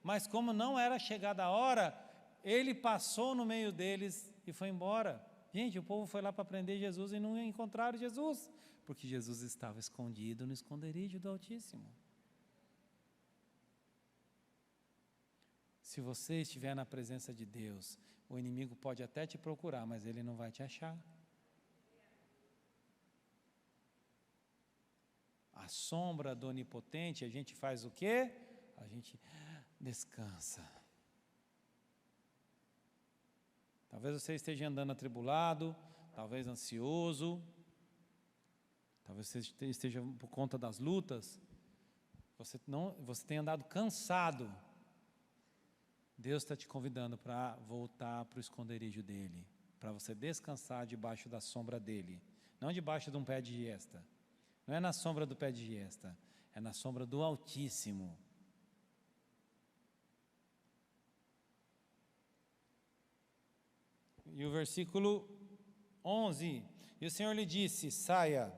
mas como não era chegada a hora, ele passou no meio deles e foi embora. Gente, o povo foi lá para prender Jesus e não encontraram Jesus, porque Jesus estava escondido no esconderijo do Altíssimo. Se você estiver na presença de Deus, o inimigo pode até te procurar, mas ele não vai te achar. À sombra do Onipotente, a gente faz o quê? A gente descansa. Talvez você esteja andando atribulado, talvez ansioso, talvez você esteja por conta das lutas, você tenha andado cansado. Deus está te convidando para voltar para o esconderijo dEle, para você descansar debaixo da sombra dEle, não debaixo de um pé de giesta, não é na sombra do pé de giesta, é na sombra do Altíssimo. E o versículo 11, e o Senhor lhe disse, saia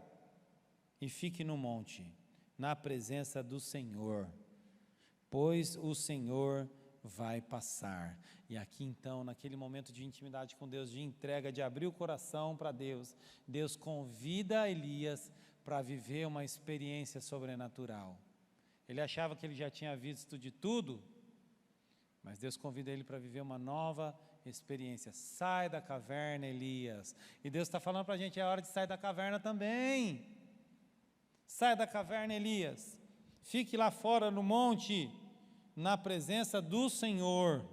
e fique no monte, na presença do Senhor, pois o Senhor vai passar. E aqui então, naquele momento de intimidade com Deus, de entrega, de abrir o coração para Deus, Deus convida Elias para viver uma experiência sobrenatural. Ele achava que ele já tinha visto de tudo, mas Deus convida ele para viver uma nova experiência. Sai da caverna, Elias. E Deus está falando para a gente, é hora de sair da caverna também. Sai da caverna, Elias. Fique lá fora no monte, na presença do Senhor,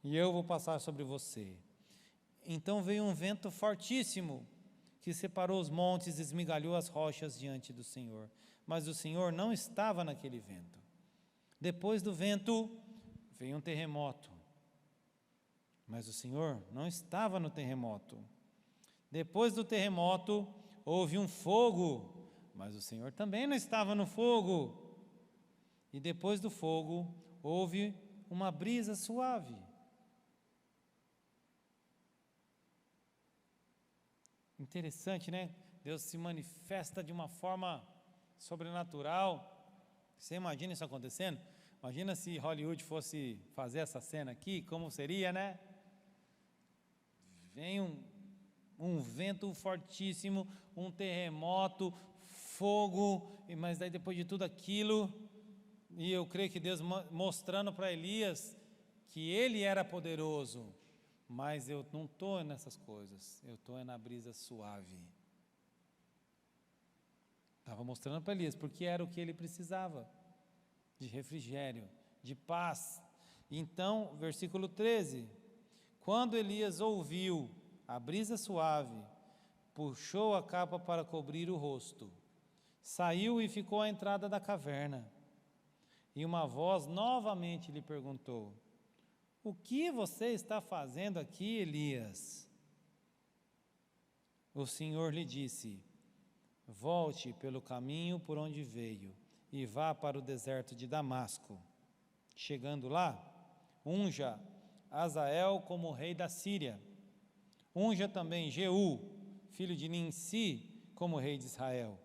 e eu vou passar sobre você. Então veio um vento fortíssimo, que separou os montes e esmigalhou as rochas diante do Senhor. Mas o Senhor não estava naquele vento. Depois do vento, veio um terremoto. Mas o Senhor não estava no terremoto. Depois do terremoto, houve um fogo, mas o Senhor também não estava no fogo. E depois do fogo, houve uma brisa suave. Interessante, né? Deus se manifesta de uma forma sobrenatural. Você imagina isso acontecendo? Imagina se Hollywood fosse fazer essa cena aqui, como seria, né? Vem um vento fortíssimo, um terremoto, fogo, mas daí depois de tudo aquilo, e eu creio que Deus mostrando para Elias que ele era poderoso, mas eu não estou nessas coisas, eu estou na brisa suave. Estava mostrando para Elias, porque era o que ele precisava, de refrigério, de paz. Então, versículo 13, quando Elias ouviu a brisa suave, puxou a capa para cobrir o rosto, saiu e ficou à entrada da caverna. E uma voz novamente lhe perguntou, o que você está fazendo aqui, Elias? O Senhor lhe disse, volte pelo caminho por onde veio e vá para o deserto de Damasco. Chegando lá, unja Azael como rei da Síria. Unja também Jeú, filho de Nimsi, como rei de Israel.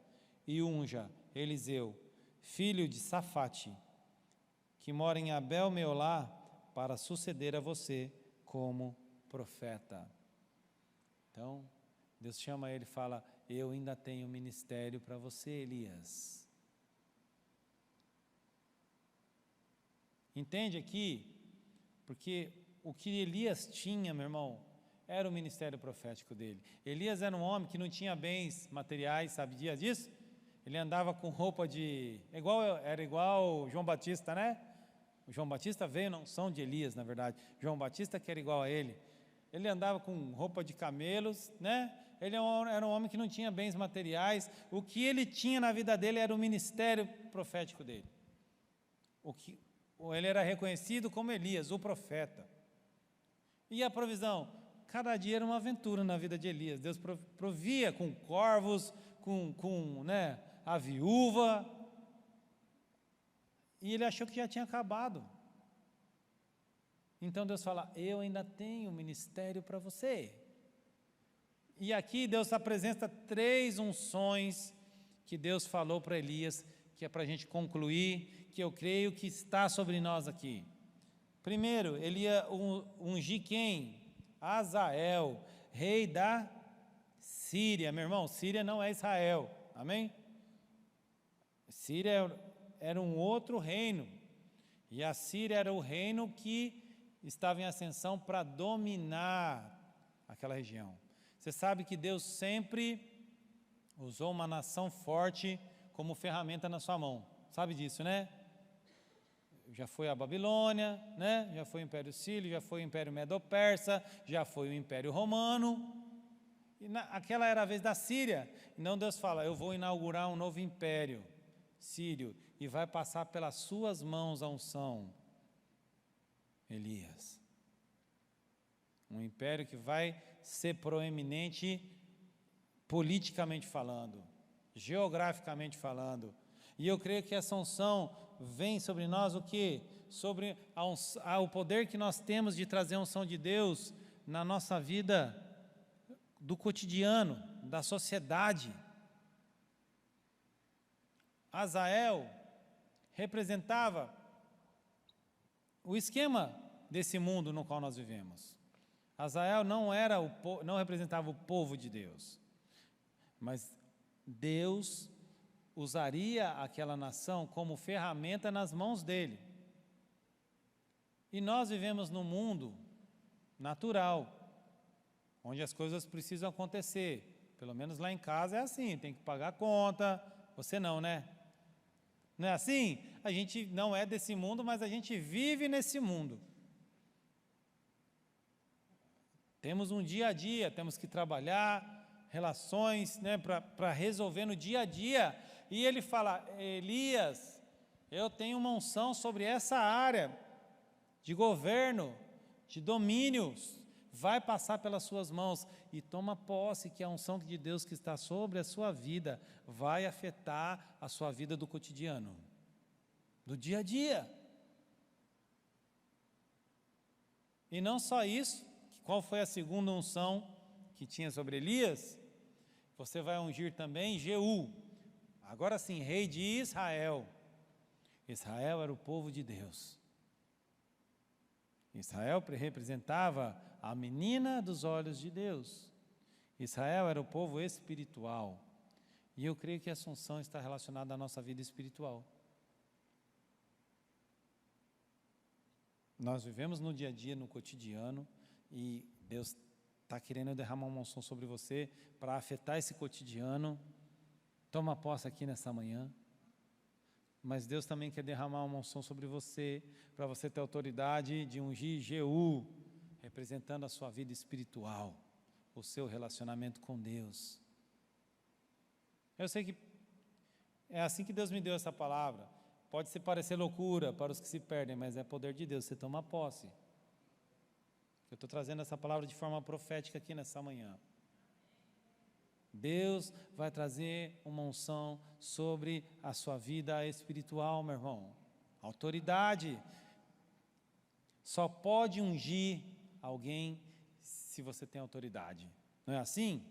E unja Eliseu, filho de Safate, que mora em Abel-Meolá, para suceder a você como profeta. Então, Deus chama ele e fala: eu ainda tenho ministério para você, Elias. Entende aqui? Porque o que Elias tinha, meu irmão, era o ministério profético dele. Elias era um homem que não tinha bens materiais, sabia disso? Ele andava com roupa de... Era igual João Batista, né? O João Batista veio na unção de Elias, na verdade. João Batista que era igual a ele. Ele andava com roupa de camelos, né? Ele era um homem que não tinha bens materiais. O que ele tinha na vida dele era o ministério profético dele. Ele era reconhecido como Elias, o profeta. E a provisão? Cada dia era uma aventura na vida de Elias. Deus provia com corvos, com a viúva. E ele achou que já tinha acabado. Então Deus fala: eu ainda tenho ministério para você. E aqui Deus apresenta 3 unções que Deus falou para Elias, que é para a gente concluir, que eu creio que está sobre nós aqui. Primeiro, ele ia ungir quem? Azael, rei da Síria. Meu irmão, Síria não é Israel, amém? Síria era um outro reino, e a Síria era o reino que estava em ascensão para dominar aquela região. Você sabe que Deus sempre usou uma nação forte como ferramenta na sua mão, sabe disso, né? Já foi a Babilônia, né? Já foi o Império Sírio, já foi o Império Medo-Persa, já foi o Império Romano. E aquela era a vez da Síria. Então Deus fala: eu vou inaugurar um novo império sírio e vai passar pelas suas mãos a unção, Elias. Um império que vai ser proeminente politicamente falando, geograficamente falando. E eu creio que essa unção vem sobre nós o quê? Sobre o poder que nós temos de trazer a unção de Deus na nossa vida do cotidiano, da sociedade. Azael representava o esquema desse mundo no qual nós vivemos. Azael não representava o povo de Deus, mas Deus usaria aquela nação como ferramenta nas mãos dele. E nós vivemos num mundo natural, onde as coisas precisam acontecer. Pelo menos lá em casa é assim, tem que pagar a conta. Você não, né? Não é assim? A gente não é desse mundo, mas a gente vive nesse mundo. Temos um dia a dia, temos que trabalhar, relações, para resolver no dia a dia. E ele fala: Elias, eu tenho uma unção sobre essa área de governo, de domínios, vai passar pelas suas mãos, e toma posse que a unção de Deus que está sobre a sua vida vai afetar a sua vida do cotidiano, do dia a dia. E não só isso, qual foi a segunda unção que tinha sobre Elias? Você vai ungir também Jeú, agora sim, rei de Israel. Israel era o povo de Deus. Israel representava a menina dos olhos de Deus. Israel era o povo espiritual. E eu creio que a unção está relacionada à nossa vida espiritual. Nós vivemos no dia a dia, no cotidiano, e Deus está querendo derramar uma unção sobre você para afetar esse cotidiano. Toma posse aqui nessa manhã. Mas Deus também quer derramar uma unção sobre você, para você ter autoridade de ungir Jeú, representando a sua vida espiritual, o seu relacionamento com Deus. Eu sei que é assim que Deus me deu essa palavra. Pode parecer loucura para os que se perdem, mas é poder de Deus, você toma posse. Eu estou trazendo essa palavra de forma profética aqui nessa manhã. Deus vai trazer uma unção sobre a sua vida espiritual, meu irmão. Autoridade. Só pode ungir alguém se você tem autoridade. Não é assim?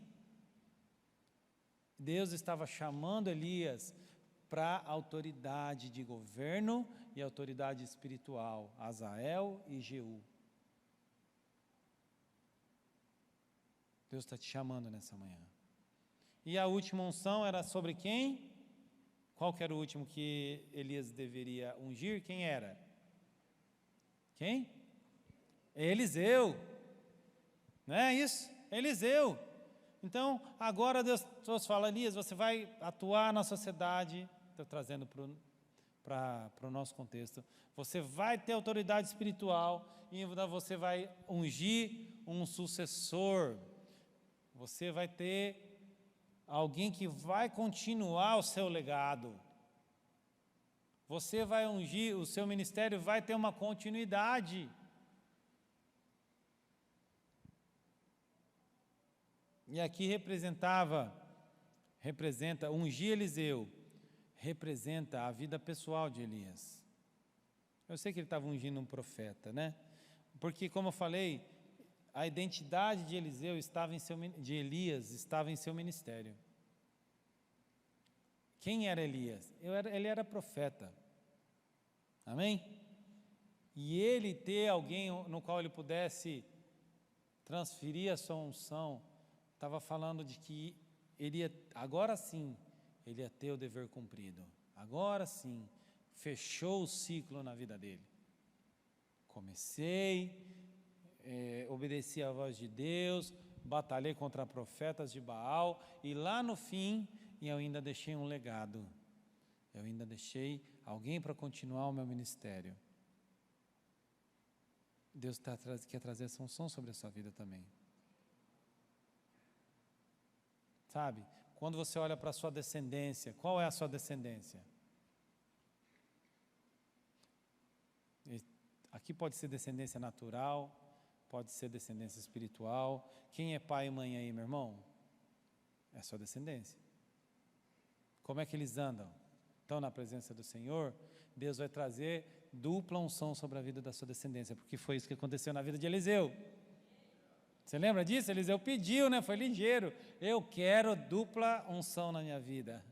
Deus estava chamando Elias para autoridade de governo e autoridade espiritual, Azael e Jeú. Deus está te chamando nessa manhã. E a última unção era sobre quem? Qual que era o último que Elias deveria ungir? Quem era? Quem? Eliseu. Não é isso? Eliseu. Então, agora Deus fala, Elias, você vai atuar na sociedade, estou trazendo para o nosso contexto, você vai ter autoridade espiritual e você vai ungir um sucessor, você vai ter alguém que vai continuar o seu legado, você vai ungir, o seu ministério vai ter uma continuidade. E aqui representa, ungir Eliseu, representa a vida pessoal de Elias. Eu sei que ele estava ungindo um profeta, né? Porque, como eu falei, a identidade de Elias estava em seu ministério. Quem era Elias? Ele era profeta. Amém? E ele ter alguém no qual ele pudesse transferir a sua unção, estava falando de que agora sim, ele ia ter o dever cumprido. Agora sim, fechou o ciclo na vida dele. Obedeci à voz de Deus, batalhei contra profetas de Baal, e lá no fim, eu ainda deixei um legado. Eu ainda deixei alguém para continuar o meu ministério. Deus quer trazer essa unção sobre a sua vida também. Sabe, quando você olha para a sua descendência, qual é a sua descendência? Aqui pode ser descendência natural, pode ser descendência espiritual. Quem é pai e mãe aí, meu irmão? É a sua descendência. Como é que eles andam? Estão na presença do Senhor? Deus vai trazer dupla unção sobre a vida da sua descendência, porque foi isso que aconteceu na vida de Eliseu. Você lembra disso? Eliseu pediu, né? Foi ligeiro. Eu quero dupla unção na minha vida.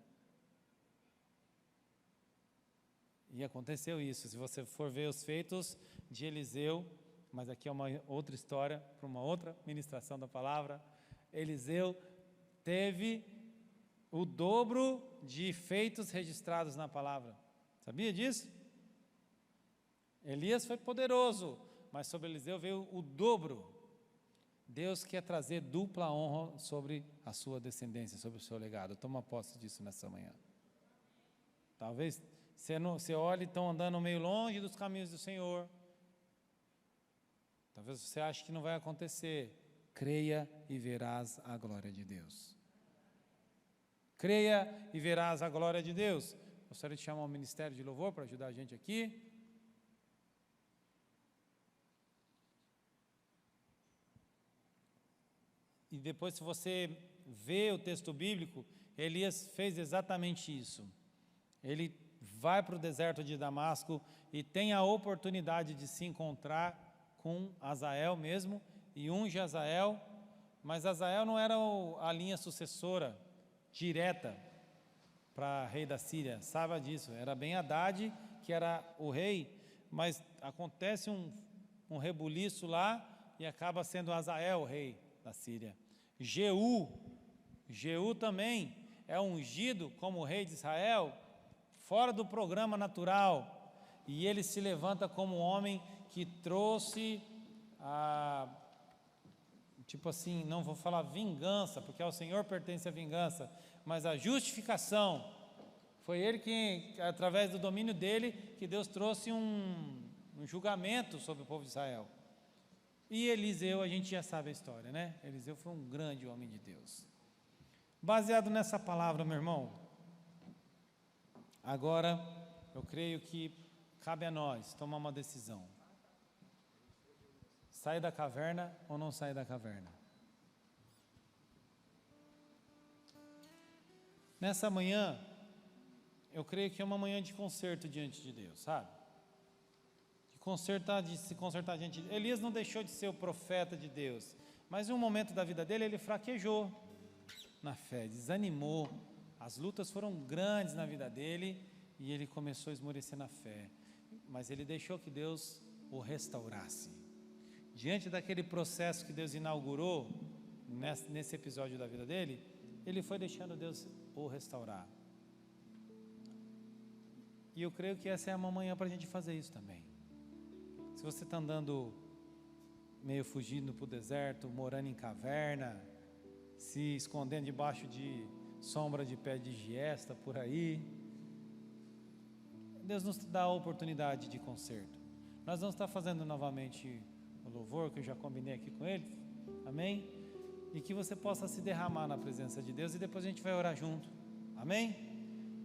E aconteceu isso. Se você for ver os feitos de Eliseu, mas aqui é uma outra história, para uma outra ministração da palavra, Eliseu teve o dobro de feitos registrados na palavra. Sabia disso? Elias foi poderoso, mas sobre Eliseu veio o dobro. Deus quer trazer dupla honra sobre a sua descendência, sobre o seu legado. Toma posse disso nessa manhã. Talvez você olhe e estão andando meio longe dos caminhos do Senhor. Talvez você ache que não vai acontecer. Creia e verás a glória de Deus. Creia e verás a glória de Deus. Gostaria de chamar o Ministério de Louvor para ajudar a gente aqui. E depois, se você vê o texto bíblico, Elias fez exatamente isso. Ele vai para o deserto de Damasco e tem a oportunidade de se encontrar com Azael mesmo, e unge Azael, mas Azael não era a linha sucessora direta para rei da Síria, saiba disso, era Ben-Hadad que era o rei, mas acontece um rebuliço lá e acaba sendo Azael o rei da Síria. Jeú também é ungido como rei de Israel, fora do programa natural, e ele se levanta como um homem que trouxe tipo assim, não vou falar vingança, porque ao Senhor pertence a vingança, mas a justificação. Foi ele que, através do domínio dele, que Deus trouxe um julgamento sobre o povo de Israel. E Eliseu, a gente já sabe a história, né? Eliseu foi um grande homem de Deus. Baseado nessa palavra, meu irmão, agora eu creio que cabe a nós tomar uma decisão. Sair da caverna ou não sair da caverna? Nessa manhã, eu creio que é uma manhã de conserto diante de Deus, sabe? De se consertar diante de Deus. Elias não deixou de ser o profeta de Deus, mas em um momento da vida dele, ele fraquejou na fé, desanimou. As lutas foram grandes na vida dele e ele começou a esmorecer na fé. Mas ele deixou que Deus o restaurasse. Diante daquele processo que Deus inaugurou nesse episódio da vida dele, ele foi deixando Deus o restaurar. E eu creio que essa é uma manhã para a gente fazer isso também. Se você está andando meio fugindo para o deserto, morando em caverna, se escondendo debaixo de sombra de pé de giesta por aí, Deus nos dá a oportunidade de conserto. Nós vamos estar fazendo novamente o louvor que eu já combinei aqui com eles, amém? E que você possa se derramar na presença de Deus e depois a gente vai orar junto, amém?